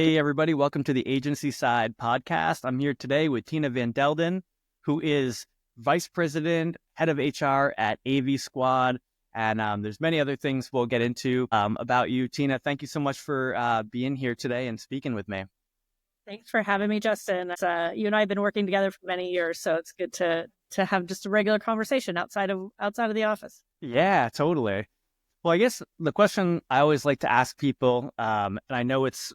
Hey, everybody. Welcome to the Agency Side podcast. I'm here today with Tina Van Delden, who is Vice President, Head of HR at AV Squad. And there's many other things we'll get into about you. Tina, thank you so much for being here today and speaking with me. Thanks for having me, Justin. You and I have been working together for many years, so it's good to have just a regular conversation outside of the office. Yeah, totally. Well, I guess the question I always like to ask people, and I know it's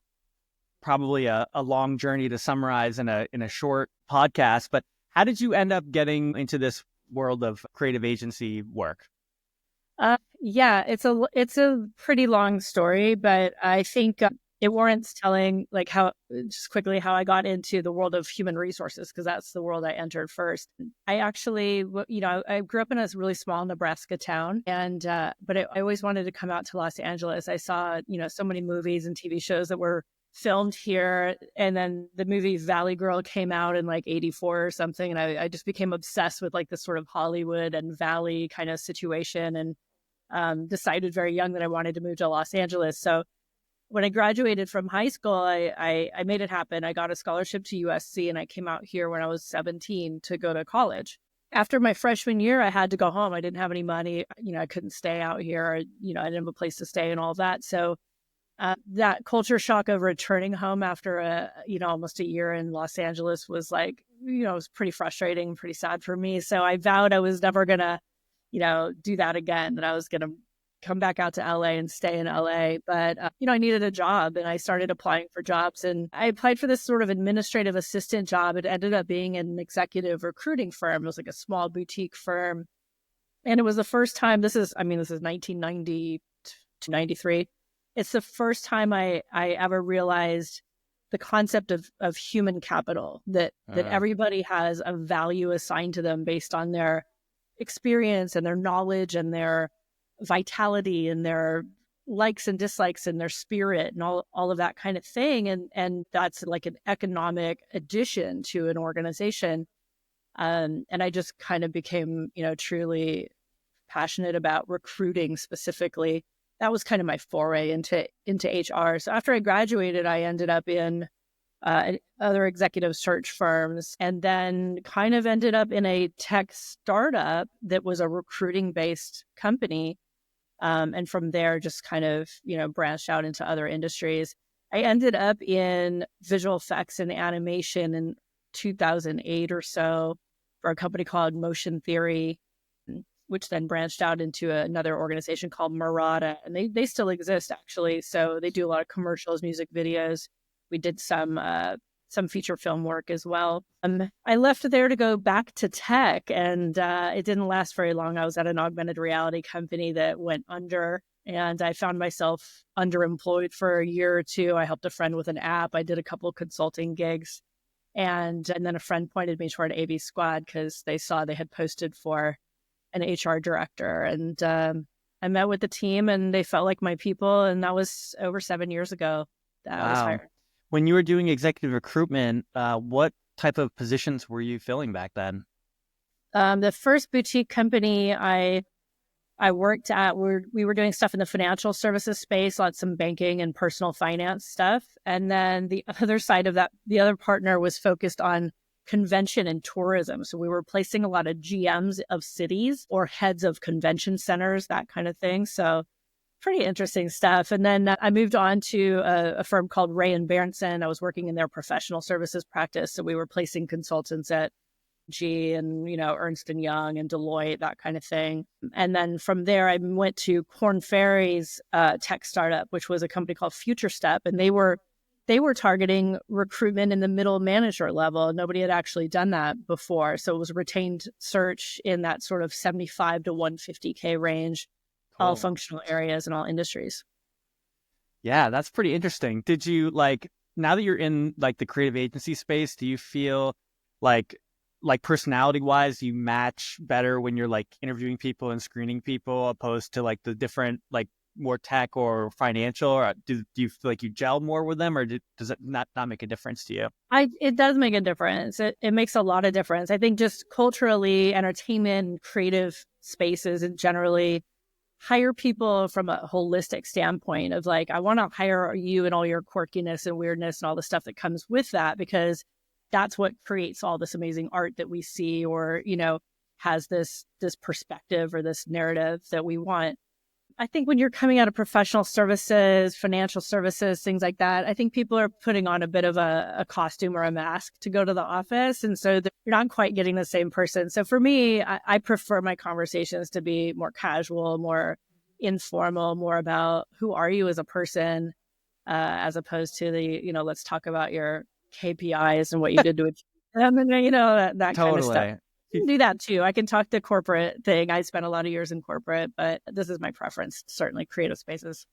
probably a long journey to summarize in a short podcast, but how did you end up getting into this world of creative agency work? Yeah, it's a pretty long story, but I think it warrants telling how I got into the world of human resources, because that's the world I entered first. I actually, I grew up in a really small Nebraska town, and but I always wanted to come out to Los Angeles. I saw, so many movies and TV shows that were filmed here, and then the movie Valley Girl came out in '84 or something, and I just became obsessed with this sort of Hollywood and Valley kind of situation, and decided very young that I wanted to move to Los Angeles. So when I graduated from high school, I made it happen. I got a scholarship to USC, and I came out here when I was 17 to go to college. After my freshman year, I had to go home. I didn't have any money. I couldn't stay out here. I didn't have a place to stay and all that. So that culture shock of returning home after almost a year in Los Angeles was it was pretty frustrating, pretty sad for me. So I vowed I was never gonna, do that again, that I was gonna come back out to LA and stay in LA. But, I needed a job, and I started applying for jobs, and I applied for this sort of administrative assistant job. It ended up being an executive recruiting firm. It was a small boutique firm. And it was the first time, this is 1990 to 93. It's the first time I ever realized the concept of human capital, that everybody has a value assigned to them based on their experience and their knowledge and their vitality and their likes and dislikes and their spirit and all of that kind of thing. And that's like an economic addition to an organization. And I just kind of became, truly passionate about recruiting specifically. That was kind of my foray into HR. So after I graduated, I ended up in other executive search firms, and then kind of ended up in a tech startup that was a recruiting-based company. And from there, just kind of, branched out into other industries. I ended up in visual effects and animation in 2008 or so for a company called Motion Theory, which then branched out into another organization called Murata. And they still exist, actually. So they do a lot of commercials, music videos. We did some feature film work as well. I left there to go back to tech, and it didn't last very long. I was at an augmented reality company that went under, and I found myself underemployed for a year or two. I helped a friend with an app. I did a couple of consulting gigs, and then a friend pointed me toward AV Squad because they saw they had posted for an HR director, and I met with the team, and they felt like my people, and that was over 7 years ago that I was hired. When you were doing executive recruitment, what type of positions were you filling back then? The first boutique company I worked at, we were doing stuff in the financial services space, some banking and personal finance stuff. And then the other side of that, the other partner was focused on convention and tourism. So we were placing a lot of GMs of cities or heads of convention centers, that kind of thing. So pretty interesting stuff. And then I moved on to a firm called Ray & Berenson. I was working in their professional services practice. So we were placing consultants at G and, Ernst & Young and Deloitte, that kind of thing. And then from there, I went to Korn Ferry's tech startup, which was a company called Future Step. And they were targeting recruitment in the middle manager level. Nobody had actually done that before. So it was retained search in that sort of 75 to 150K range. Cool. All functional areas and all industries. Yeah, that's pretty interesting. Did you now that you're in the creative agency space, do you feel like personality wise, you match better when you're interviewing people and screening people opposed to the different more tech or financial, or do you feel like you gel more with them, or does it not make a difference to you? It does make a difference. It makes a lot of difference. I think just culturally, entertainment, creative spaces, and generally, hire people from a holistic standpoint of like, I want to hire you and all your quirkiness and weirdness and all the stuff that comes with that, because that's what creates all this amazing art that we see, or, has this perspective or this narrative that we want. I think when you're coming out of professional services, financial services, things like that, I think people are putting on a bit of a costume or a mask to go to the office. And so you're not quite getting the same person. So for me, I prefer my conversations to be more casual, more informal, more about who are you as a person, as opposed to let's talk about your KPIs and what you did to achieve them, and, that kind of stuff. Totally. I can do that too. I can talk the corporate thing. I spent a lot of years in corporate, but this is my preference, certainly creative spaces.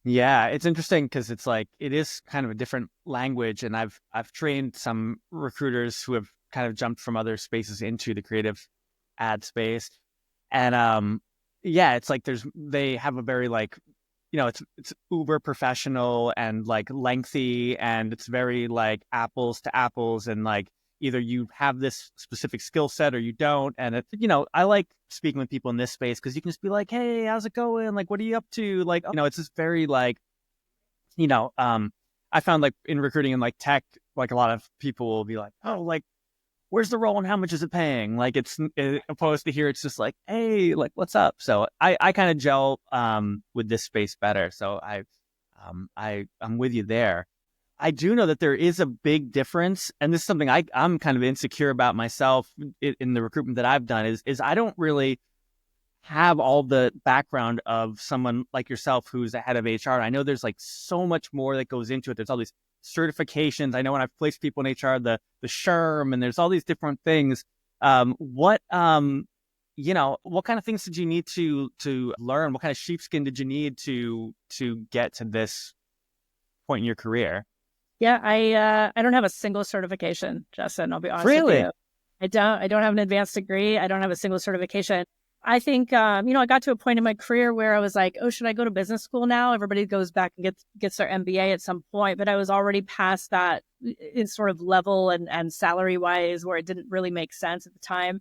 Yeah, it's interesting because it's like it is kind of a different language, and I've trained some recruiters who have kind of jumped from other spaces into the creative ad space, and yeah, it's like they have a very like, it's uber professional and like lengthy, and it's very like apples to apples, and like either you have this specific skill set or you don't. And I like speaking with people in this space because you can just be like, hey, how's it going? Like, what are you up to? Like, it's just very like, I found like in recruiting and like tech, like a lot of people will be like, oh, like, where's the role and how much is it paying? Like opposed to here, it's just like, hey, like, what's up? So I kind of gel with this space better. So I'm with you there. I do know that there is a big difference, and this is something I'm kind of insecure about myself in the recruitment that I've done, is I don't really have all the background of someone like yourself who's a head of HR. I know there's like so much more that goes into it. There's all these certifications. I know when I've placed people in HR, the SHRM, and there's all these different things. What kind of things did you need to learn? What kind of sheepskin did you need to get to this point in your career? Yeah, I don't have a single certification, Justin. I'll be honest with Really? you. I don't have an advanced degree. I don't have a single certification. I think, I got to a point in my career where I was like, oh, should I go to business school now? Everybody goes back and gets their MBA at some point, but I was already past that in sort of level and salary wise, where it didn't really make sense at the time.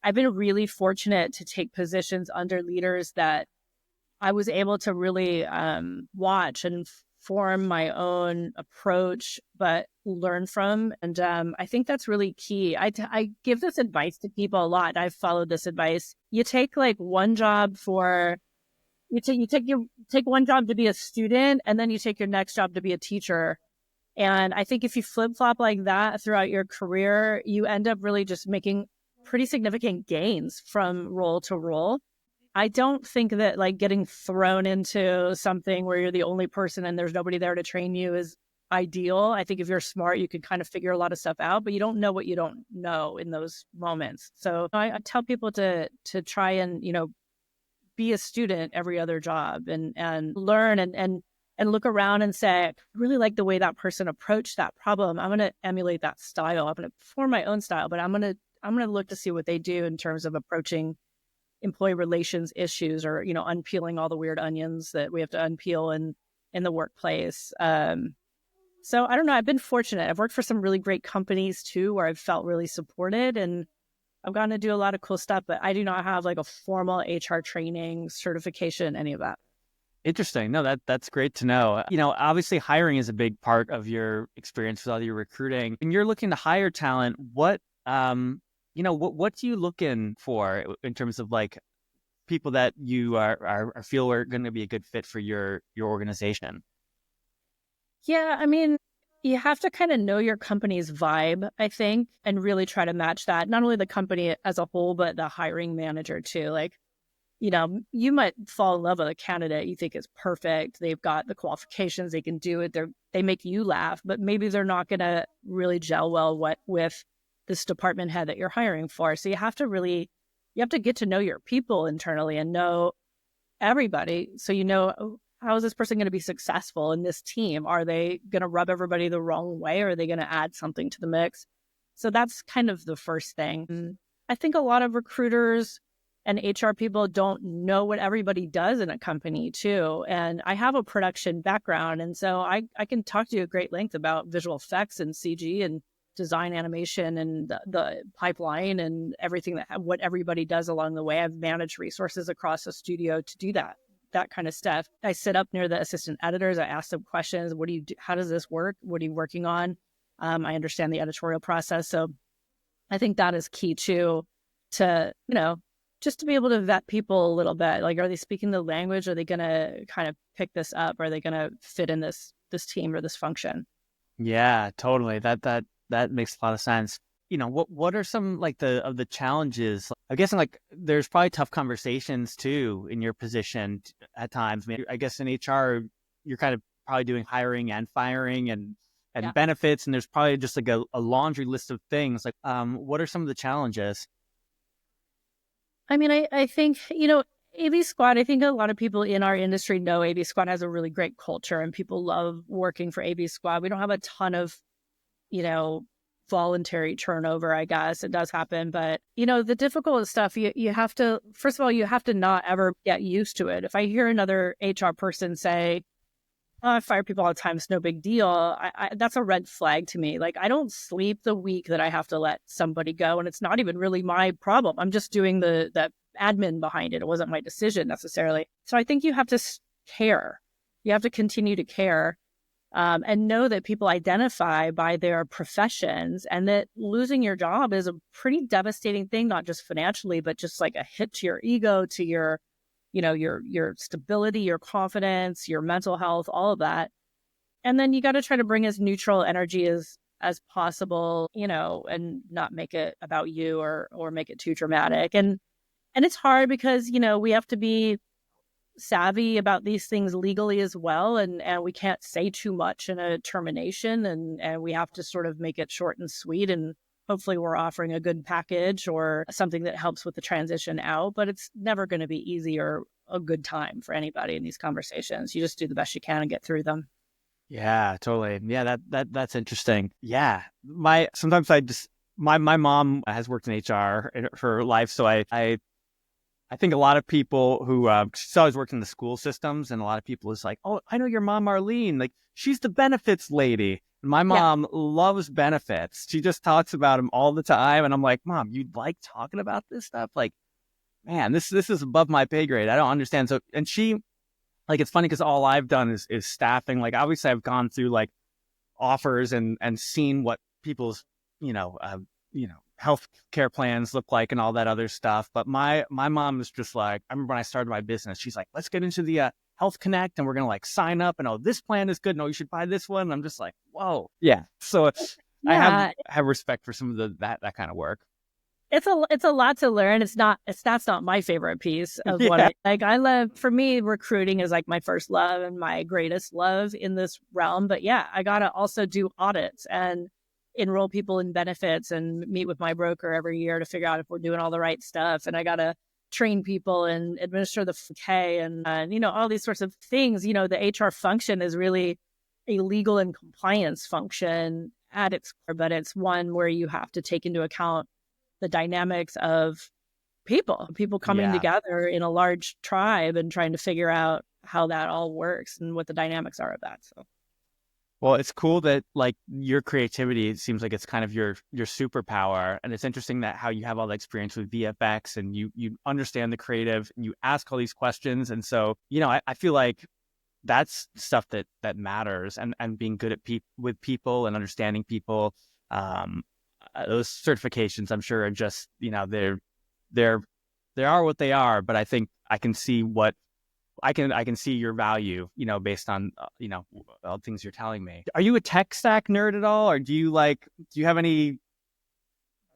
I've been really fortunate to take positions under leaders that I was able to really watch and form my own approach, but learn from. And I think that's really key. I give this advice to people a lot. I've followed this advice. You take like one job you take one job to be a student, and then you take your next job to be a teacher. And I think if you flip flop like that throughout your career, you end up really just making pretty significant gains from role to role. I don't think that like getting thrown into something where you're the only person and there's nobody there to train you is ideal. I think if you're smart, you can kind of figure a lot of stuff out, but you don't know what you don't know in those moments. So I tell people to try and, be a student every other job and learn and look around and say, I really like the way that person approached that problem. I'm going to emulate that style. I'm going to form my own style, but I'm going to look to see what they do in terms of approaching employee relations issues, or unpeeling all the weird onions that we have to unpeel in the workplace. So I don't know. I've been fortunate. I've worked for some really great companies too, where I've felt really supported, and I've gotten to do a lot of cool stuff. But I do not have like a formal HR training, certification, any of that. Interesting. No, that's great to know. Obviously hiring is a big part of your experience with all your recruiting. And you're looking to hire talent. What what do you look in for in terms of like people that you are feel are going to be a good fit for your organization? Yeah, I mean, you have to kind of know your company's vibe, I think, and really try to match that. Not only the company as a whole, but the hiring manager too. Like, you might fall in love with a candidate you think is perfect. They've got the qualifications, they can do it. They make you laugh, but maybe they're not going to really gel well with this department head that you're hiring for. So you have to get to know your people internally and know everybody. So how is this person going to be successful in this team? Are they going to rub everybody the wrong way, or are they going to add something to the mix? So that's kind of the first thing. I think a lot of recruiters and HR people don't know what everybody does in a company too. And I have a production background, and so I can talk to you at great length about visual effects and CG and design, animation, and the pipeline and everything what everybody does along the way. I've managed resources across a studio to do that kind of stuff. I sit up near the assistant editors. I ask them questions. What do you do? How does this work? What are you working on? I understand the editorial process. So I think that is key too, to, just to be able to vet people a little bit. Like, are they speaking the language? Are they going to kind of pick this up? Are they going to fit in this team or this function? Yeah, totally. That makes a lot of sense. What are some like the challenges? I'm guessing like there's probably tough conversations too in your position at times. I mean, I guess in HR, you're kind of probably doing hiring and firing and Yeah. benefits, and there's probably just like a laundry list of things. Like, what are some of the challenges? I mean, I think, AV Squad, I think a lot of people in our industry know AV Squad has a really great culture and people love working for AV Squad. We don't have a ton of, voluntary turnover, I guess. It does happen. But, the difficult stuff, you have to, first of all, you have to not ever get used to it. If I hear another HR person say, oh, I fire people all the time, it's no big deal, that's a red flag to me. Like, I don't sleep the week that I have to let somebody go. And it's not even really my problem. I'm just doing the admin behind it. It wasn't my decision necessarily. So I think you have to care. You have to continue to care. And know that people identify by their professions, and that losing your job is a pretty devastating thing, not just financially, but just like a hit to your ego, to your, your stability, your confidence, your mental health, all of that. And then you got to try to bring as neutral energy as possible, and not make it about you or make it too dramatic. And it's hard because, we have to be savvy about these things legally as well. And we can't say too much in a termination, and we have to sort of make it short and sweet. And hopefully we're offering a good package or something that helps with the transition out, but it's never going to be easy or a good time for anybody in these conversations. You just do the best you can and get through them. Yeah, totally. Yeah, that's interesting. Yeah. Sometimes my mom has worked in HR for her life. So I think a lot of people who, she's always worked in the school systems, and a lot of people is like, oh, I know your mom, Marlene. Like, she's the benefits lady. My mom loves benefits. She just talks about them all the time. And I'm like, Mom, you like talking about this stuff? Like, man, this is above my pay grade. I don't understand. So, and she, like, it's funny because all I've done is staffing. Like, obviously I've gone through like offers and seen what people's, health care plans look like and all that other stuff. But my mom is just like, I remember when I started my business, she's like, let's get into the Health Connect, and we're going to like sign up, and oh, this plan is good. No, you should buy this one. And I'm just like, whoa. Yeah. So I have respect for some of that kind of work. It's a lot to learn. That's not my favorite piece of what I love. For me, recruiting is like my first love and my greatest love in this realm. But yeah, I got to also do audits and enroll people in benefits and meet with my broker every year to figure out if we're doing all the right stuff. And I got to train people and administer the 4K and all these sorts of things. The HR function is really a legal and compliance function at its core, but it's one where you have to take into account the dynamics of people coming together in a large tribe and trying to figure out how that all works and what the dynamics are of that. So. Well, it's cool that like your creativity, it seems like it's kind of your superpower. And it's interesting that how you have all the experience with VFX and you understand the creative and you ask all these questions. And so, I feel like that's stuff that matters, and being good at with people and understanding people. Those certifications, I'm sure, are just, they are what they are, but I think I can see I can see your value, based on, all the things you're telling me. Are you a tech stack nerd at all? Or do you have any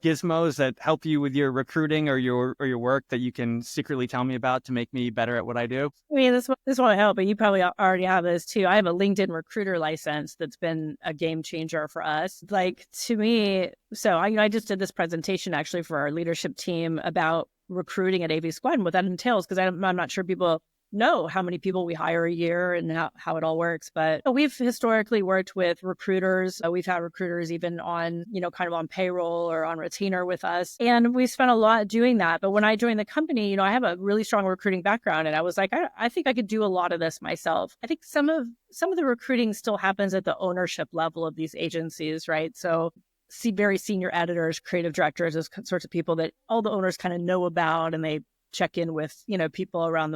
gizmos that help you with your recruiting or your work that you can secretly tell me about to make me better at what I do? I mean, this won't help, but you probably already have this too. I have a LinkedIn recruiter license that's been a game changer for us. Like, to me, so I just did this presentation actually for our leadership team about recruiting at AV Squad and what that entails, because I'm not sure people know how many people we hire a year and how it all works. But we've historically worked with recruiters. We've had recruiters even on, kind of on payroll or on retainer with us. And we spent a lot doing that. But when I joined the company, I have a really strong recruiting background. And I was like, I think I could do a lot of this myself. I think some of the recruiting still happens at the ownership level of these agencies, right? So see very senior editors, creative directors, those sorts of people that all the owners kind of know about, and they check in with, people around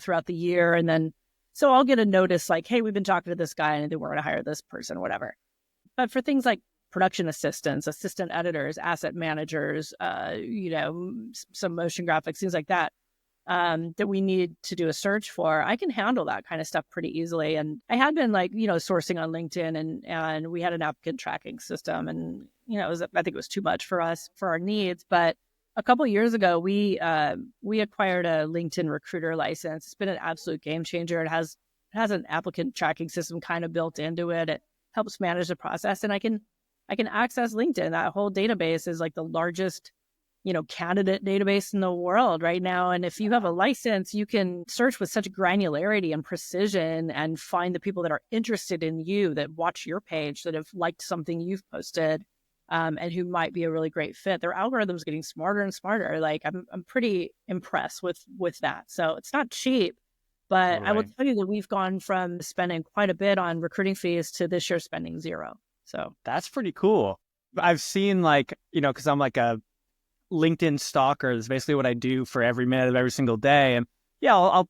throughout the year. And then, so I'll get a notice like, hey, we've been talking to this guy and they we're going to hire this person, whatever. But for things like production assistants, assistant editors, asset managers, some motion graphics, things like that, that we need to do a search for, I can handle that kind of stuff pretty easily. And I had been sourcing on LinkedIn, and we had an applicant tracking system, and, I think it was too much for us, for our needs. But a couple of years ago, we acquired a LinkedIn recruiter license. It's been an absolute game changer. It has an applicant tracking system kind of built into it. It helps manage the process, and I can access LinkedIn. That whole database is like the largest, candidate database in the world right now. And if you have a license, you can search with such granularity and precision and find the people that are interested in you, that watch your page, that have liked something you've posted, and who might be a really great fit. Their algorithm's getting smarter and smarter. Like I'm pretty impressed with that. So it's not cheap, but I will tell you that we've gone from spending quite a bit on recruiting fees to this year spending zero. So that's pretty cool. I've seen because I'm like a LinkedIn stalker. That's basically what I do for every minute of every single day. And yeah, I'll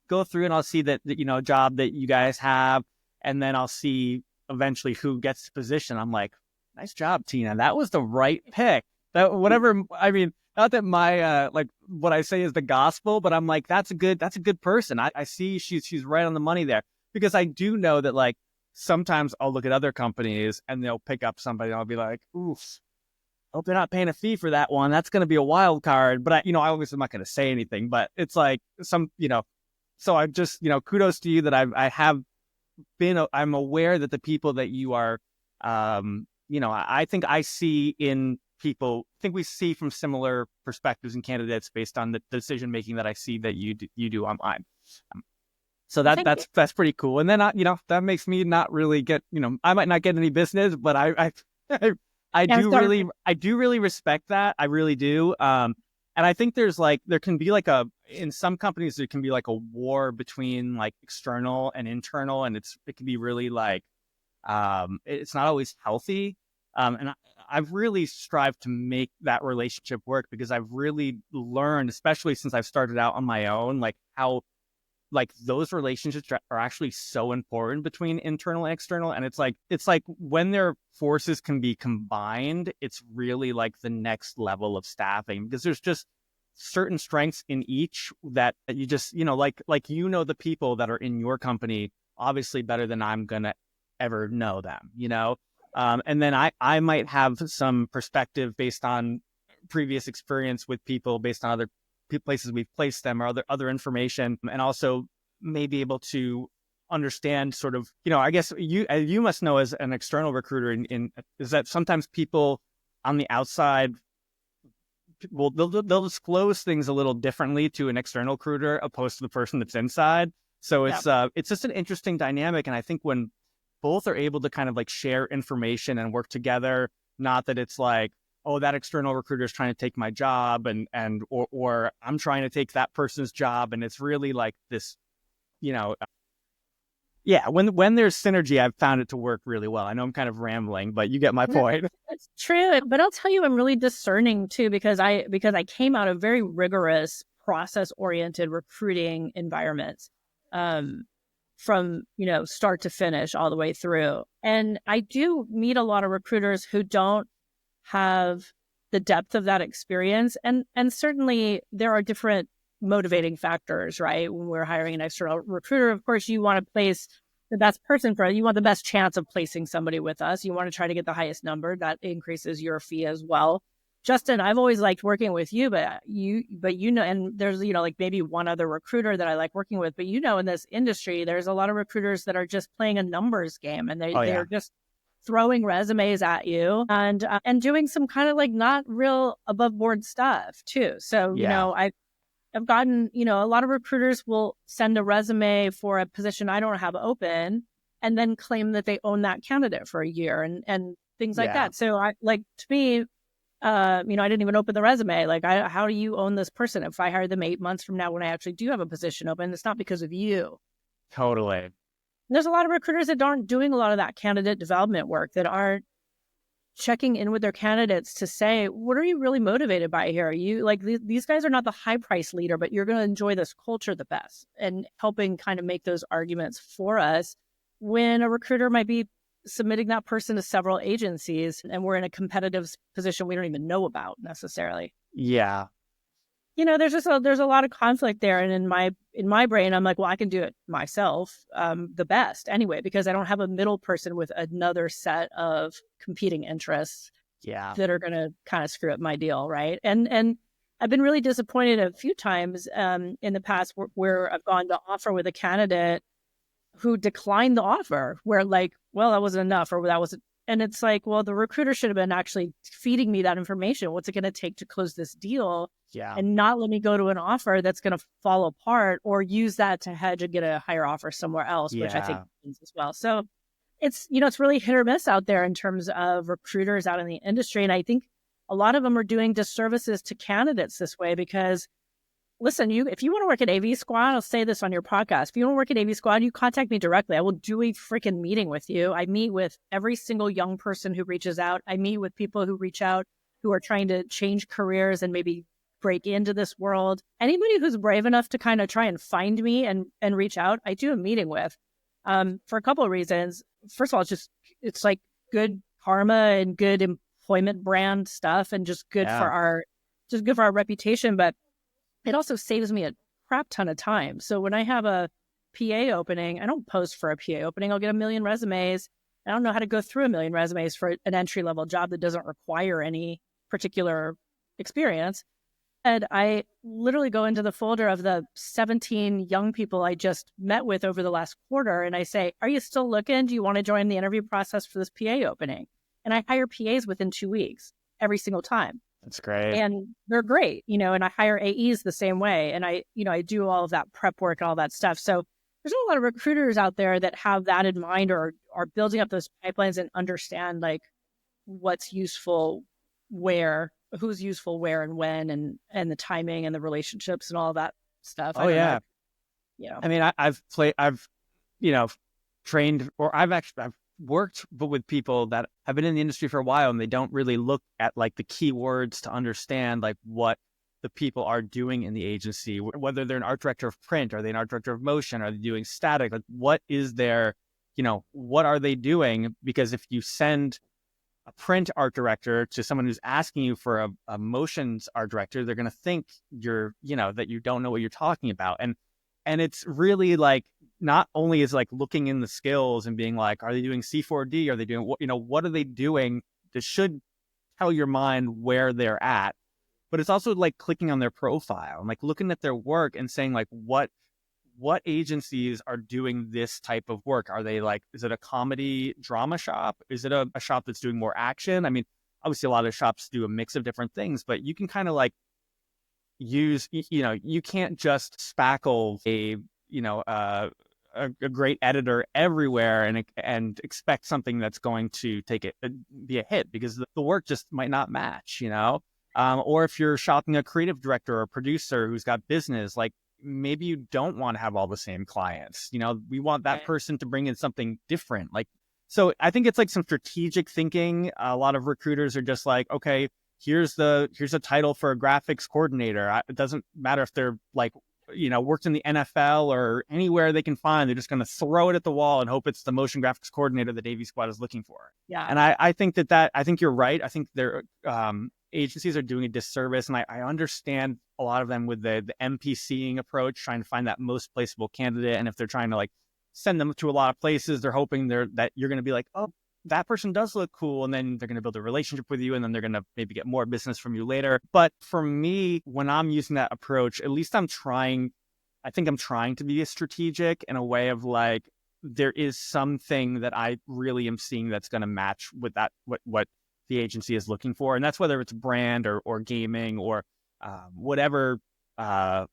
go through and I'll see that job that you guys have, and then I'll see eventually who gets the position. I'm like, nice job, Tina. That was the right pick. That whatever. I mean, not that my what I say is the gospel, but I'm like, that's a good person. I see she's right on the money there, because I do know that sometimes I'll look at other companies and they'll pick up somebody and I'll be like, oof, hope they're not paying a fee for that one. That's going to be a wild card. But I obviously I'm not going to say anything, but it's like so I just, kudos to you that I'm aware that the people that you are, I think I see in people, I think we see from similar perspectives and candidates based on the decision-making that I see that you do online. So that's pretty cool. And then, that makes me not really get, I might not get any business, but I do really respect that. I really do. And I think there can be in some companies, there can be a war between external and internal. And it can be really it's not always healthy. And I've really strived to make that relationship work, because I've really learned, especially since I've started out on my own, how those relationships are actually so important between internal and external. And it's like when their forces can be combined, it's really the next level of staffing, because there's just certain strengths in each that you just, the people that are in your company, obviously better than I'm going to ever know them, and then I might have some perspective based on previous experience with people, based on other places we've placed them, or other information, and also may be able to understand sort of, I guess you must know as an external recruiter is that sometimes people on the outside they'll disclose things a little differently to an external recruiter opposed to the person that's inside. So it's just an interesting dynamic. And I think when both are able to kind of share information and work together, not that it's oh, that external recruiter is trying to take my job or I'm trying to take that person's job. And it's really this, when there's synergy, I've found it to work really well. I know I'm kind of rambling, but you get my point. That's true. But I'll tell you, I'm really discerning too, because I came out of very rigorous process-oriented recruiting environments, from, start to finish all the way through. And I do meet a lot of recruiters who don't have the depth of that experience. And certainly there are different motivating factors, right? When we're hiring an external recruiter, of course, you want to place the best person for it. You want the best chance of placing somebody with us. You want to try to get the highest number. That increases your fee as well. Justin, I've always liked working with you, but and there's, maybe one other recruiter that I like working with, but in this industry, there's a lot of recruiters that are just playing a numbers game, and they're just throwing resumes at you and doing some kind of not real above board stuff too. So, I've gotten, a lot of recruiters will send a resume for a position I don't have open and then claim that they own that candidate for a year and things like that. So to me, I didn't even open the resume. How do you own this person? If I hire them 8 months from now, when I actually do have a position open, it's not because of you. Totally. There's a lot of recruiters that aren't doing a lot of that candidate development work, that aren't checking in with their candidates to say, what are you really motivated by here? You like these guys are not the high price leader, but you're going to enjoy this culture the best, and helping kind of make those arguments for us when a recruiter might be submitting that person to several agencies and we're in a competitive position we don't even know about necessarily. Yeah. There's a lot of conflict there, and in my brain, I'm like, well, I can do it myself, the best anyway, because I don't have a middle person with another set of competing interests Yeah. that are going to kind of screw up my deal, right? And I've been really disappointed a few times in the past where I've gone to offer with a candidate who declined the offer, where like, well, that wasn't enough, or that wasn't. And it's like, well, the recruiter should have been actually feeding me that information. What's it going to take to close this deal? Yeah. And not let me go to an offer that's going to fall apart, or use that to hedge and get a higher offer somewhere else, which I think Yeah. happens as well. So it's really hit or miss out there in terms of recruiters out in the industry. And I think a lot of them are doing disservices to candidates this way because, listen, if you want to work at AV Squad, I'll say this on your podcast. If you want to work at AV Squad, you contact me directly. I will do a freaking meeting with you. I meet with every single young person who reaches out. I meet with people who reach out who are trying to change careers and maybe break into this world. Anybody who's brave enough to kind of try and find me and reach out, I do a meeting with, for a couple of reasons. First of all, it's like good karma and good employment brand stuff, and just good Yeah. for our reputation. But it also saves me a crap ton of time. So when I have a PA opening, I don't post for a PA opening. I'll get a million resumes. I don't know how to go through a million resumes for an entry-level job that doesn't require any particular experience. And I literally go into the folder of the 17 young people I just met with over the last quarter, and I say, are you still looking? Do you want to join the interview process for this PA opening? And I hire PAs within 2 weeks every single time. That's great. And they're great, and I hire AEs the same way. And I do all of that prep work and all that stuff. So there's a lot of recruiters out there that have that in mind, or are building up those pipelines and understand like what's useful where, who's useful where and when, and the timing and the relationships and all that stuff. Oh, yeah. I mean, I've trained, or I've worked with people that have been in the industry for a while, and they don't really look at like the keywords to understand like what the people are doing in the agency, whether they're an art director of print, are they an art director of motion, are they doing static, like what is their, what are they doing? Because if you send a print art director to someone who's asking you for a motions art director, they're going to think you're, that you don't know what you're talking about. And it's really like, not only is like looking in the skills and being like, are they doing C4D? Are they doing what are they doing? That should tell your mind where they're at, but it's also like clicking on their profile and like looking at their work and saying like, what agencies are doing this type of work? Are they like, is it a comedy drama shop? Is it a shop that's doing more action? I mean, obviously a lot of shops do a mix of different things, but you can kind of like use, you can't just spackle a great editor everywhere and expect something that's going to be a hit, because the work just might not match, or if you're shopping a creative director or a producer who's got business, like maybe you don't want to have all the same clients. We want that person to bring in something different. Like, so I think it's like some strategic thinking. A lot of recruiters are just like, okay, here's a title for a graphics coordinator. It doesn't matter if they're like, worked in the NFL or anywhere they can find. They're just going to throw it at the wall and hope it's the motion graphics coordinator that AV Squad is looking for. Yeah. And I think I think you're right. I think their agencies are doing a disservice. And I understand a lot of them with the MPCing approach, trying to find that most placeable candidate. And if they're trying to like send them to a lot of places, they're hoping that you're going to be like, oh, that person does look cool. And then they're going to build a relationship with you. And then they're going to maybe get more business from you later. But for me, when I'm using that approach, at least I think I'm trying to be strategic in a way of like, there is something that I really am seeing that's going to match with that, what the agency is looking for. And that's whether it's brand or gaming or whatever,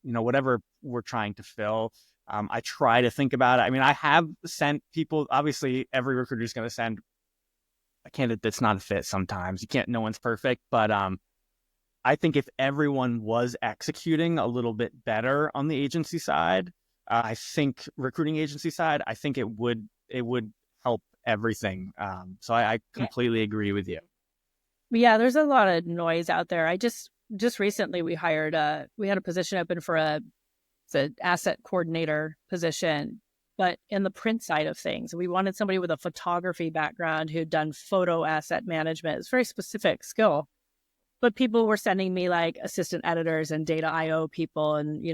whatever we're trying to fill. I try to think about it. I mean, I have sent people, obviously every recruiter is going to send a candidate that's not a fit sometimes. No one's perfect, but I think if everyone was executing a little bit better on the agency side, I think recruiting agency side, I think it would help everything. So I completely agree with you. Yeah, there's a lot of noise out there. I just recently we had a position open for it's an asset coordinator position, but in the print side of things, we wanted somebody with a photography background who'd done photo asset management. It's a very specific skill. But people were sending me like assistant editors and data IO people and,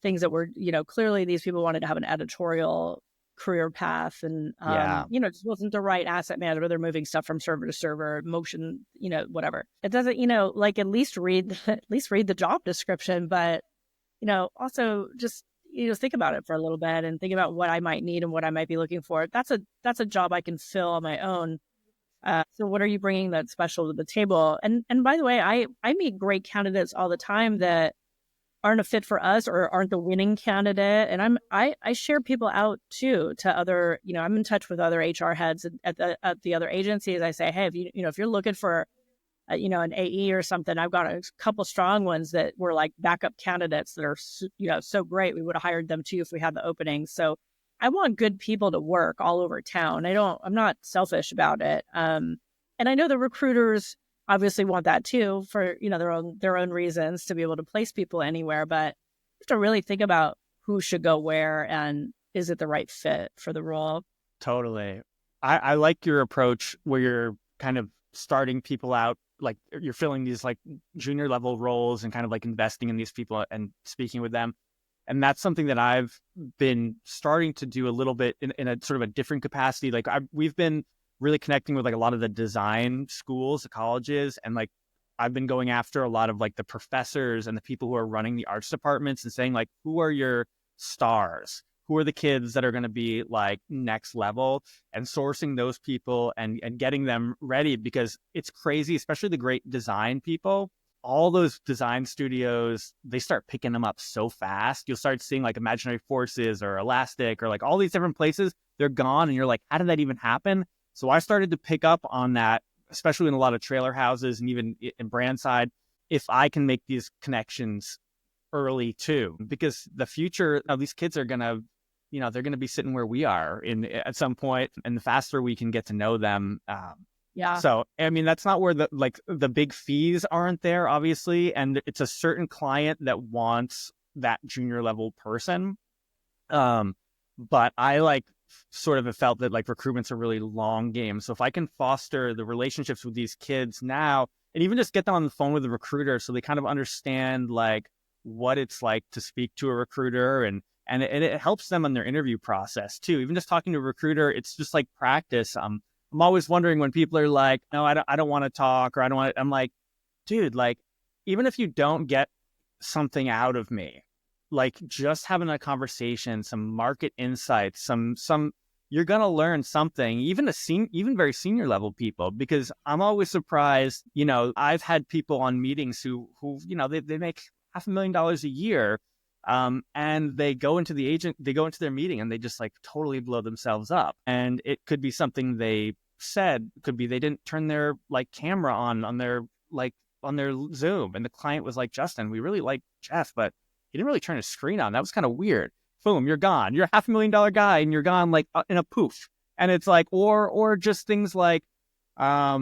things that were, clearly these people wanted to have an editorial career path and, Yeah. just wasn't the right asset manager. They're moving stuff from server to server, motion, whatever. It doesn't, like at least read the job description, but, also just, think about it for a little bit and think about what I might need and what I might be looking for. That's a job I can fill on my own. So what are you bringing that's special to the table? And by the way, I meet great candidates all the time that aren't a fit for us or aren't the winning candidate. And I share people out too to other, I'm in touch with other HR heads at the other agencies. I say, hey, if you're looking for an AE or something, I've got a couple strong ones that were like backup candidates that are, so great. We would have hired them too if we had the openings. So I want good people to work all over town. I'm not selfish about it. And I know the recruiters obviously want that too for, their own reasons to be able to place people anywhere, but you have to really think about who should go where and is it the right fit for the role? Totally. I like your approach where you're kind of starting people out, like you're filling these like junior level roles and kind of like investing in these people and speaking with them. And that's something that I've been starting to do a little bit in a sort of a different capacity. Like we've been really connecting with like a lot of the design schools, the colleges, and like I've been going after a lot of like the professors and the people who are running the arts departments and saying like, who are your stars? Who are the kids that are going to be like next level, and sourcing those people and getting them ready, because it's crazy, especially the great design people. All those design studios, they start picking them up so fast. You'll start seeing like Imaginary Forces or Elastic or like all these different places. They're gone. And you're like, how did that even happen? So I started to pick up on that, especially in a lot of trailer houses and even in brand side, if I can make these connections early too, because the future of these kids are going to, they're going to be sitting where we are at some point, and the faster we can get to know them. Yeah. So, I mean, that's not where the big fees aren't there, obviously. And it's a certain client that wants that junior level person. But I like sort of have felt that like recruitment's a really long game. So if I can foster the relationships with these kids now, and even just get them on the phone with the recruiter so they kind of understand like what it's like to speak to a recruiter, and it helps them in their interview process too. Even just talking to a recruiter, it's just like practice. I'm always wondering when people are like, no, I don't want to talk, or I don't want to, I'm like, dude, like, even if you don't get something out of me, like just having a conversation, some market insights, some, you're going to learn something, even very senior level people, because I'm always surprised, I've had people on meetings who, they make $500,000 a year. And they go into their meeting and they just like totally blow themselves up. And it could be something they said, could be they didn't turn their like camera on their Zoom. And the client was like, Justin, we really like Jeff, but he didn't really turn his screen on. That was kind of weird. Boom, you're gone. You're a $500,000 guy and you're gone like in a poof. And it's like, or just things like, I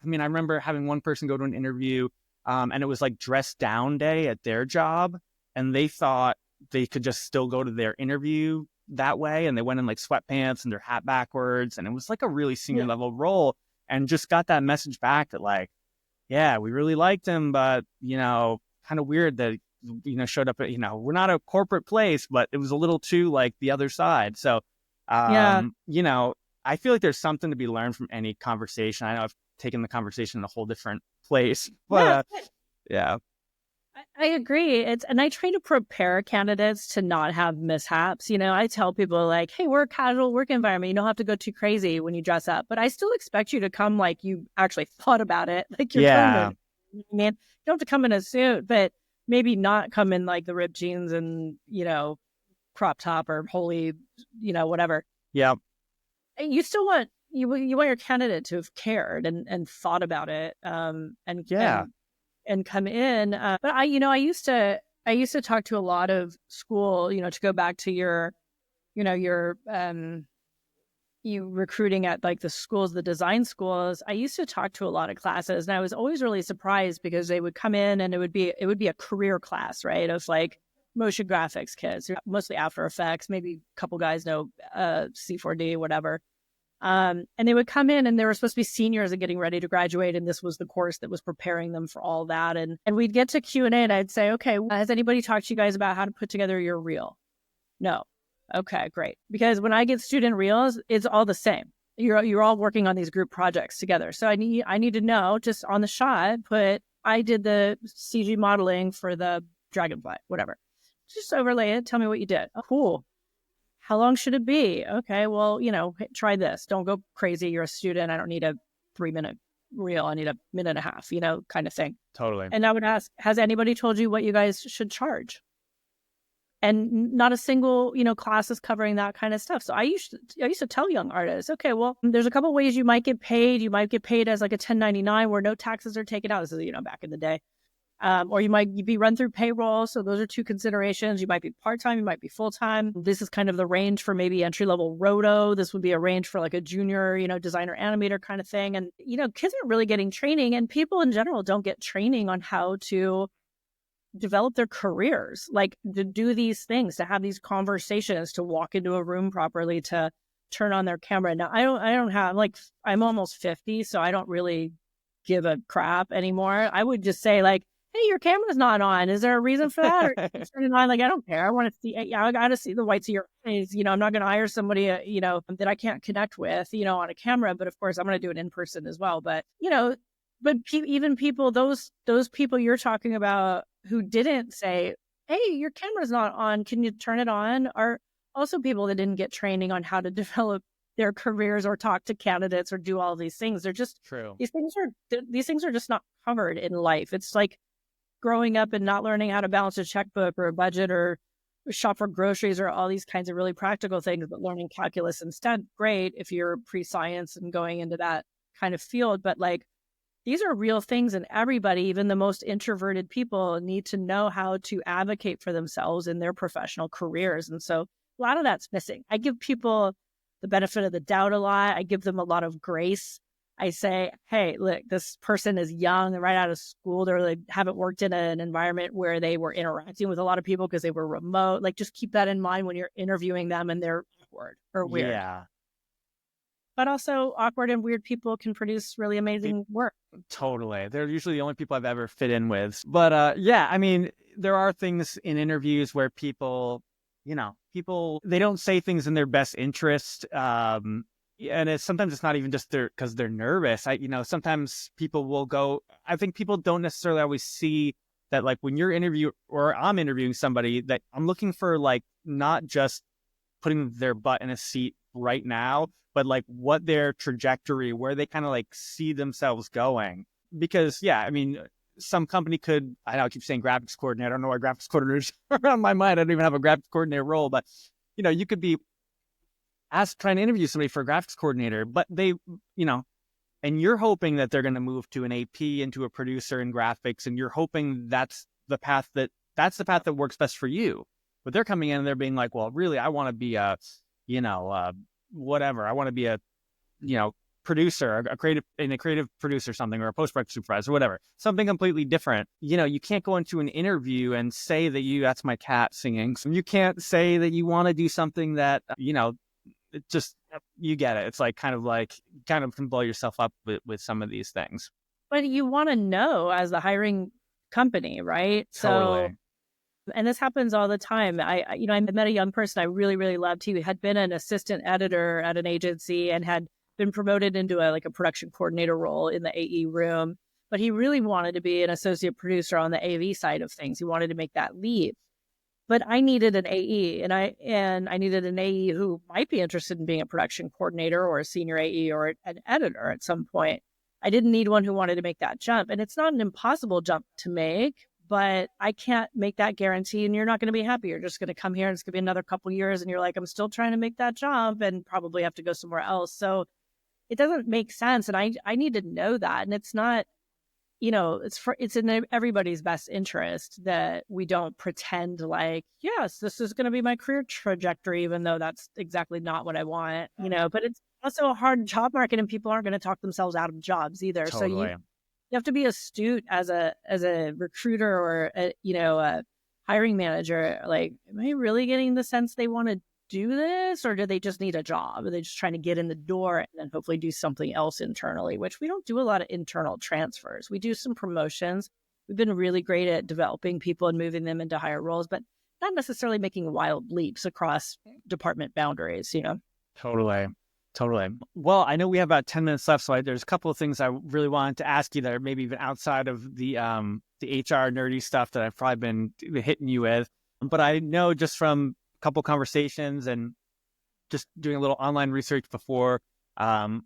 remember having one person go to an interview, and it was like dress down day at their job. And they thought they could just still go to their interview that way. And they went in like sweatpants and their hat backwards. And it was like a really senior level role, and just got that message back that like, yeah, we really liked him, but, kind of weird that, showed up at, we're not a corporate place, but it was a little too like the other side. So, Yeah. I feel like there's something to be learned from any conversation. I know I've taken the conversation in a whole different place, but yeah. I agree. And I try to prepare candidates to not have mishaps. I tell people like, hey, we're a casual work environment. You don't have to go too crazy when you dress up, but I still expect you to come like you actually thought about it, like you're trying to, man, you don't have to come in a suit, but maybe not come in like the ripped jeans and, crop top or holy, whatever. Yeah. You still want, you want your candidate to have cared and thought about it. And come in. But I used to talk to a lot of school, to go back to your you recruiting at like the schools, the design schools, I used to talk to a lot of classes, and I was always really surprised because they would come in and it would be a career class, right? Of like motion graphics kids, mostly After Effects, maybe a couple guys know C4D, whatever. And they would come in and they were supposed to be seniors and getting ready to graduate. And this was the course that was preparing them for all that. And we'd get to Q&A and I'd say, okay, has anybody talked to you guys about how to put together your reel? No. Okay, great. Because when I get student reels, it's all the same. You're all working on these group projects together. So I need to know, just on the shot, I did the CG modeling for the dragonfly, whatever. Just overlay it. Tell me what you did. Oh, cool. How long should it be? Okay, well, try this. Don't go crazy. You're a student. I don't need a 3-minute reel. I need a minute and a half, kind of thing. Totally. And I would ask, has anybody told you what you guys should charge? And not a single, class is covering that kind of stuff. So I used to tell young artists, okay, well, there's a couple ways you might get paid. You might get paid as like a 1099 where no taxes are taken out. This is, back in the day. Or you might be run through payroll. So those are two considerations. You might be part-time, you might be full-time. This is kind of the range for maybe entry-level roto. This would be a range for like a junior, designer animator kind of thing. And, kids are really getting training, and people in general don't get training on how to develop their careers, like to do these things, to have these conversations, to walk into a room properly, to turn on their camera. Now, I'm almost 50, so I don't really give a crap anymore. I would just say like, hey, your camera's not on. Is there a reason for that? Or turn it on? Like, I don't care. I want to see, I got to see the whites of your eyes. I'm not going to hire somebody, that I can't connect with, on a camera. But of course, I'm going to do it in person as well. But, even people, those people you're talking about who didn't say, hey, your camera's not on, can you turn it on? Are also people that didn't get training on how to develop their careers or talk to candidates or do all these things. They're just true. These things are just not covered in life. It's like growing up and not learning how to balance a checkbook or a budget or shop for groceries or all these kinds of really practical things, but learning calculus instead. Great if you're pre-science and going into that kind of field. But like, these are real things, and everybody, even the most introverted people, need to know how to advocate for themselves in their professional careers. And so a lot of that's missing. I give people the benefit of the doubt a lot. I give them a lot of grace. I say, hey, look, this person is young, they're right out of school, they haven't worked in an environment where they were interacting with a lot of people because they were remote. Like, just keep that in mind when you're interviewing them and they're awkward or weird. Yeah. But also, awkward and weird people can produce really amazing work. Totally. They're usually the only people I've ever fit in with. But yeah, I mean, there are things in interviews where people, they don't say things in their best interest. And sometimes it's not even just because they're nervous. Sometimes people will go, I think people don't necessarily always see that, like, when you're I'm interviewing somebody, that I'm looking for, like, not just putting their butt in a seat right now, but like what their trajectory, where they kind of like see themselves going. Because yeah, I mean, some company could, I keep saying graphics coordinator. I don't know why graphics coordinators are on my mind. I don't even have a graphics coordinator role, but you could be trying to interview somebody for a graphics coordinator, but they, and you're hoping that they're going to move to an AP, into a producer in graphics, and you're hoping that's the path that works best for you. But they're coming in and they're being like, well, really, I want to be a, whatever. I want to be a, producer, a creative producer, something, or a post-production supervisor, whatever, something completely different. You can't go into an interview and say that that's my cat singing. So you can't say that you want to do something that, it just, you get it. It's like kind of can blow yourself up with some of these things. But you want to know as the hiring company, right? Totally. So, and this happens all the time. I met a young person I really, really loved. He had been an assistant editor at an agency and had been promoted into a production coordinator role in the AE room. But he really wanted to be an associate producer on the AV side of things. He wanted to make that leap. But I needed an AE, and I needed an AE who might be interested in being a production coordinator or a senior AE or an editor at some point. I didn't need one who wanted to make that jump. And it's not an impossible jump to make, but I can't make that guarantee, and you're not going to be happy. You're just going to come here and it's going to be another couple of years and you're like, I'm still trying to make that jump and probably have to go somewhere else. So it doesn't make sense. And I need to know that. And it's not, it's in everybody's best interest that we don't pretend like, yes, this is going to be my career trajectory, even though that's exactly not what I want, but it's also a hard job market and people aren't going to talk themselves out of jobs either. So Totally. you have to be astute as a recruiter or a hiring manager. Like, am I really getting the sense they want to do this, or do they just need a job? Are they just trying to get in the door and then hopefully do something else internally? Which we don't do a lot of internal transfers. We do some promotions. We've been really great at developing people and moving them into higher roles, but not necessarily making wild leaps across department boundaries. Totally. Totally. Well, I know we have about 10 minutes left, so there's a couple of things I really wanted to ask you that are maybe even outside of the HR nerdy stuff that I've probably been hitting you with. But I know just from a couple conversations and just doing a little online research before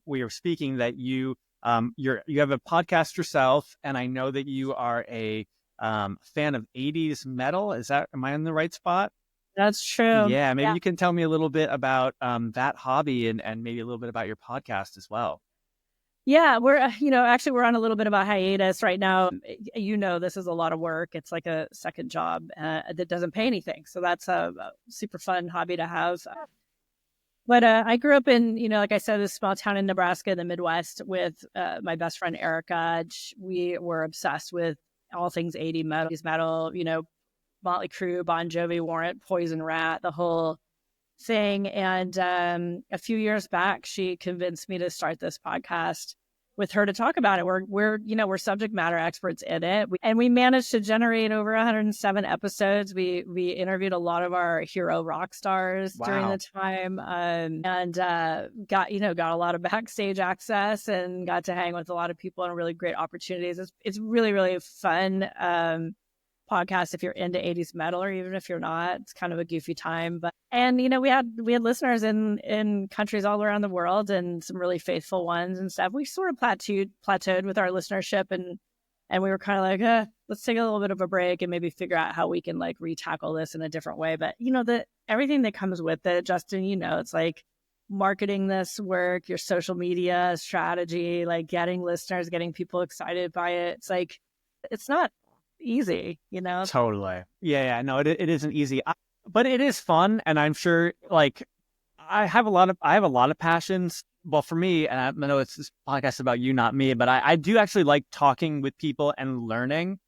we were speaking that you have a podcast yourself, and I know that you are a fan of 80s metal. Am I in the right spot? That's true. Yeah, maybe you can tell me a little bit about that hobby and maybe a little bit about your podcast as well. Yeah, we're, actually we're on a little bit of a hiatus right now. This is a lot of work. It's like a second job that doesn't pay anything. So that's a super fun hobby to have. But I grew up in, like I said, this small town in Nebraska, in the Midwest, with my best friend, Erica. We were obsessed with all things 80s metal, Motley Crue, Bon Jovi, Warrant, Poison Rat, the whole thing. And a few years back, she convinced me to start this podcast with her to talk about it. We're subject matter experts in it, and we managed to generate over 107 episodes. We interviewed a lot of our hero rock stars during the time, and got a lot of backstage access and got to hang with a lot of people and really great opportunities. It's really, really fun podcast if you're into 80s metal, or even if you're not. It's kind of a goofy time. And we had listeners in countries all around the world, and some really faithful ones and stuff. We sort of plateaued with our listenership, and we were kind of like, let's take a little bit of a break and maybe figure out how we can like retackle this in a different way. But everything that comes with it, Justin, it's like marketing this work, your social media strategy, like getting listeners, getting people excited by it. It's like, it's not easy, Totally. Yeah. No, it isn't easy, but it is fun. And I'm sure like I have a lot of passions. Well, for me, and I know it's this podcast about you, not me, but I do actually like talking with people and learning.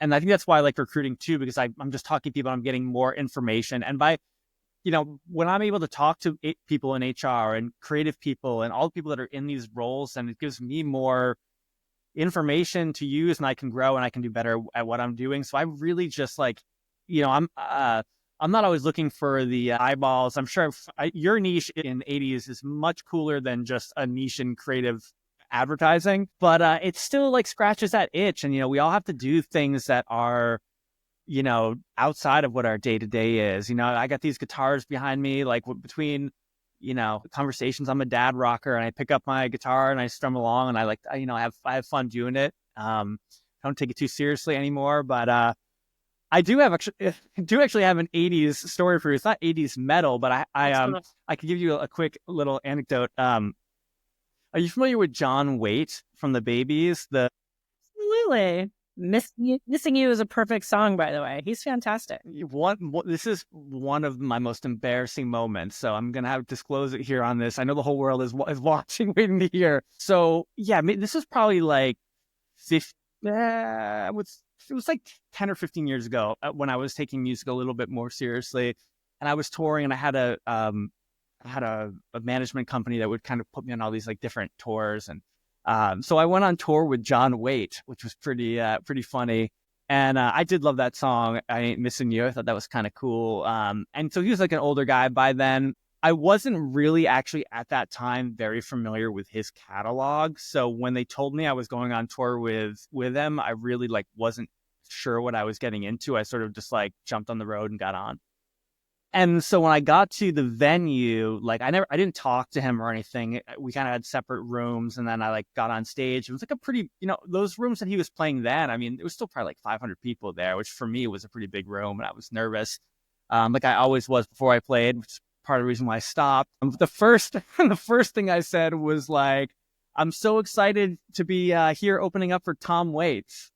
And I think that's why I like recruiting too, because I'm just talking to people, I'm getting more information. And when I'm able to talk to people in HR and creative people and all the people that are in these roles, and it gives me more information to use, and I can grow and I can do better at what I'm doing. So I really just like, I'm not always looking for the eyeballs. I'm sure your niche in 80s is much cooler than just a niche in creative advertising, but it still like scratches that itch. And, we all have to do things that are, outside of what our day to day is. I got these guitars behind me, like between conversations. I'm a dad rocker, and I pick up my guitar and I strum along, and I have fun doing it. Don't take it too seriously anymore, but I do actually have an 80s story for you. It's not 80s metal, but I could give you a quick little anecdote. Are you familiar with John Waite from the Babies? Absolutely. Missing You is a perfect song, by the way. He's fantastic. This is one of my most embarrassing moments, so I'm gonna have to disclose it here on this. I know the whole world is watching, waiting to hear. So yeah, this was probably like 50. It was like 10 or 15 years ago when I was taking music a little bit more seriously, and I was touring, and I had a management company that would kind of put me on all these like different tours, and so I went on tour with John Waite, which was pretty funny. And I did love that song, I Ain't Missing You. I thought that was kind of cool. And so he was like an older guy by then. I wasn't really actually at that time very familiar with his catalog. So when they told me I was going on tour with him, I really like wasn't sure what I was getting into. I sort of just like jumped on the road and got on. And so when I got to the venue, like I didn't talk to him or anything. We kind of had separate rooms, and then I like got on stage. It was like a pretty, those rooms that he was playing then, I mean, it was still probably like 500 people there, which for me was a pretty big room, and I was nervous. Like I always was before I played, which is part of the reason why I stopped. The first thing I said was like, I'm so excited to be here opening up for Tom Waits.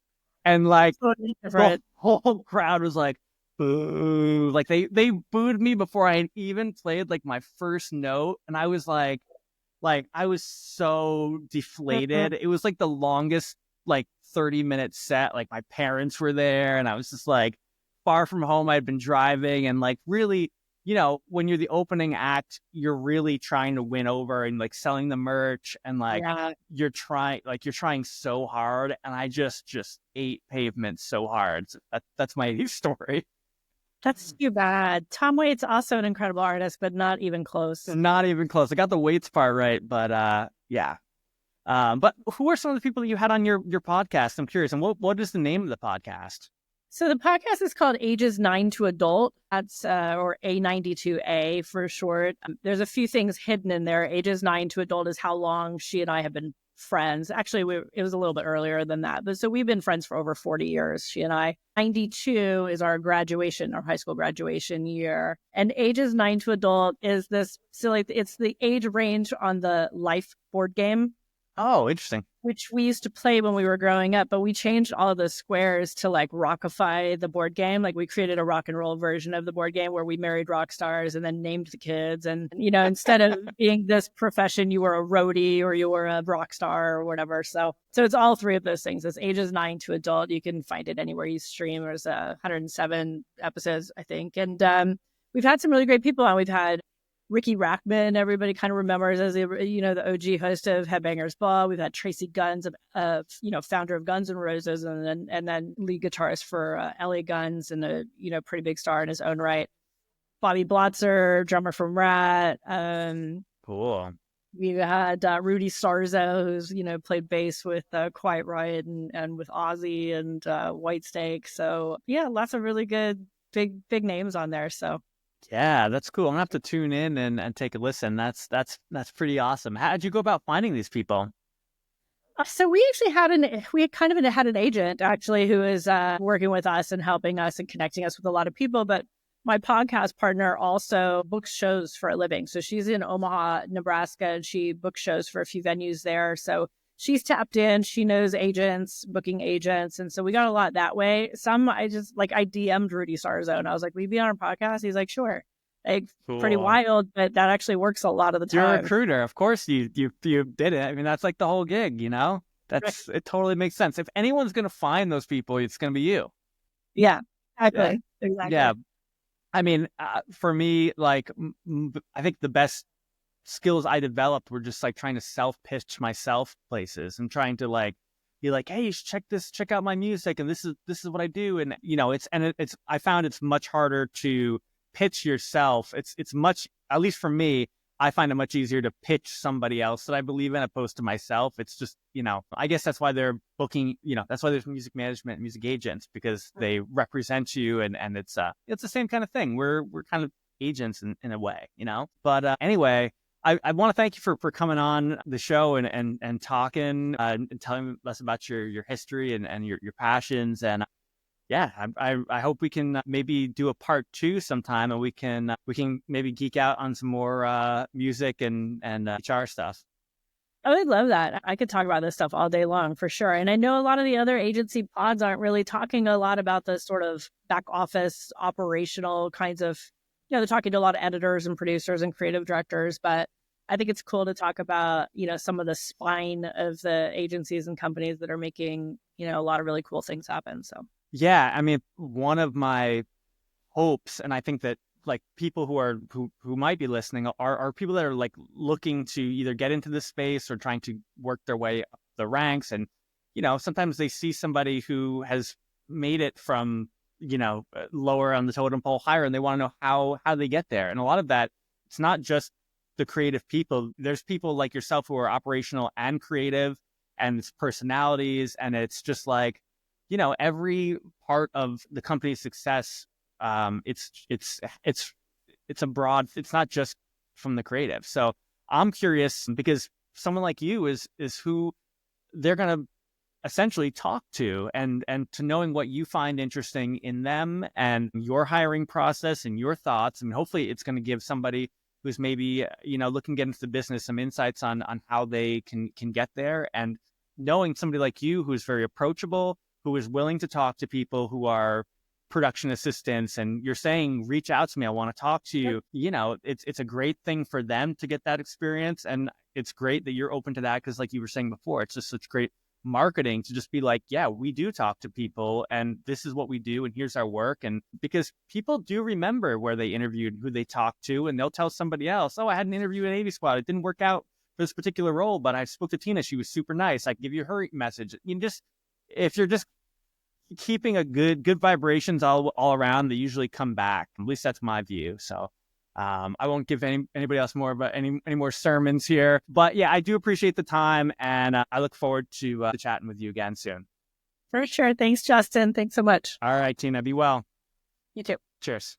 And like Totally the different. whole crowd was like, boo. Like they booed me before I had even played like my first note. And I was like I was so deflated. It was like the longest like 30-minute set. Like my parents were there and I was just like far from home. I'd been driving and like really, when you're the opening act, you're really trying to win over and like selling the merch and like Yeah. you're trying so hard and I just ate pavement so hard. So that's my story. That's too bad. Tom Waits also an incredible artist, but not even close. Not even close. I got the weights part right, but yeah. But who are some of the people that you had on your podcast? I'm curious. And what is the name of the podcast? So the podcast is called Ages 9 to Adult. That's or A92A for short. There's a few things hidden in there. Ages 9 to Adult is how long she and I have been friends. Actually, it was a little bit earlier than that. But so we've been friends for over 40 years, she and I. 92 is our graduation, our high school graduation year. And Ages 9 to Adult is this silly, it's the age range on the Life board game, Oh, interesting. which we used to play when we were growing up, but we changed all of the squares to like rockify the board game. Like we created a rock and roll version of the board game where we married rock stars and then named the kids. And, instead of being this profession, you were a roadie or you were a rock star or whatever. So it's all three of those things. It's Ages 9 to Adult. You can find it anywhere you stream. There's 107 episodes, I think. And we've had some really great people on. We've had Ricky Rackman, everybody kind of remembers as the OG host of Headbangers Ball. We've had Tracy Guns, founder of Guns N' Roses, and then lead guitarist for LA Guns, and a pretty big star in his own right. Bobby Blotzer, drummer from Rat. Cool. We've had Rudy Starzo, who's played bass with Quiet Riot and with Ozzy and Whitesnake. So yeah, lots of really good big names on there. So. Yeah, that's cool. I'm gonna have to tune in and take a listen. That's pretty awesome. How did you go about finding these people? So we actually had an agent actually who is working with us and helping us and connecting us with a lot of people. But my podcast partner also books shows for a living. So she's in Omaha, Nebraska, and she books shows for a few venues there. So she's tapped in. She knows agents, booking agents. And so we got a lot that way. I DM'd Rudy Starzo and I was like, will you be on our podcast? He's like, sure. Like, Cool. Pretty wild, but that actually works a lot of the time. You're a recruiter. Of course you did it. I mean, that's like the whole gig, It totally makes sense. If anyone's going to find those people, it's going to be you. Yeah, exactly. Exactly. Yeah. I mean, for me, like, I think the best skills I developed were just like trying to self-pitch myself places and trying to like be like, hey, you should check out my music, and this is what I do. And I found it's much harder to pitch yourself. It's much, at least for me, I find it much easier to pitch somebody else that I believe in opposed to myself. It's just, I guess that's why they're booking, that's why there's music management and music agents, because they represent you, and it's the same kind of thing. We're kind of agents in a way, But anyway, I want to thank you for coming on the show and talking and telling us about your history and your passions. And yeah, I hope we can maybe do a part 2 sometime, and we can maybe geek out on some more music and HR stuff. I would love that. I could talk about this stuff all day long for sure. And I know a lot of the other agency pods aren't really talking a lot about the sort of back office operational kinds of, they're talking to a lot of editors and producers and creative directors, but I think it's cool to talk about, some of the spine of the agencies and companies that are making, a lot of really cool things happen. So. Yeah, I mean, one of my hopes, and I think that like people who might be listening are people that are like looking to either get into this space or trying to work their way up the ranks. And, sometimes they see somebody who has made it from, lower on the totem pole higher, and they want to know how they get there. And a lot of that, it's not just the creative people. There's people like yourself who are operational and creative, and it's personalities, and it's just like, every part of the company's success, it's a broad, it's not just from the creative. So I'm curious, because someone like you is who they're going to essentially talk to, and to knowing what you find interesting in them and your hiring process and your thoughts. And hopefully it's going to give somebody who's maybe, looking to get into the business, some insights on how they can get there. And knowing somebody like you who's very approachable, who is willing to talk to people who are production assistants, and you're saying, reach out to me, I want to talk to you. It's a great thing for them to get that experience. And it's great that you're open to that, because like you were saying before, it's just such great marketing to just be like, yeah, we do talk to people and this is what we do and here's our work. And because people do remember where they interviewed, who they talked to, and they'll tell somebody else, oh, I had an interview at Navy Squad, it didn't work out for this particular role, but I spoke to Tina, she was super nice, I give you her message. If you're just keeping a good vibrations all around, they usually come back. At least that's my view. So I won't give anybody else any more sermons here, but yeah, I do appreciate the time, and I look forward to chatting with you again soon. For sure. Thanks, Justin. Thanks so much. All right, Tina, be well. You too. Cheers.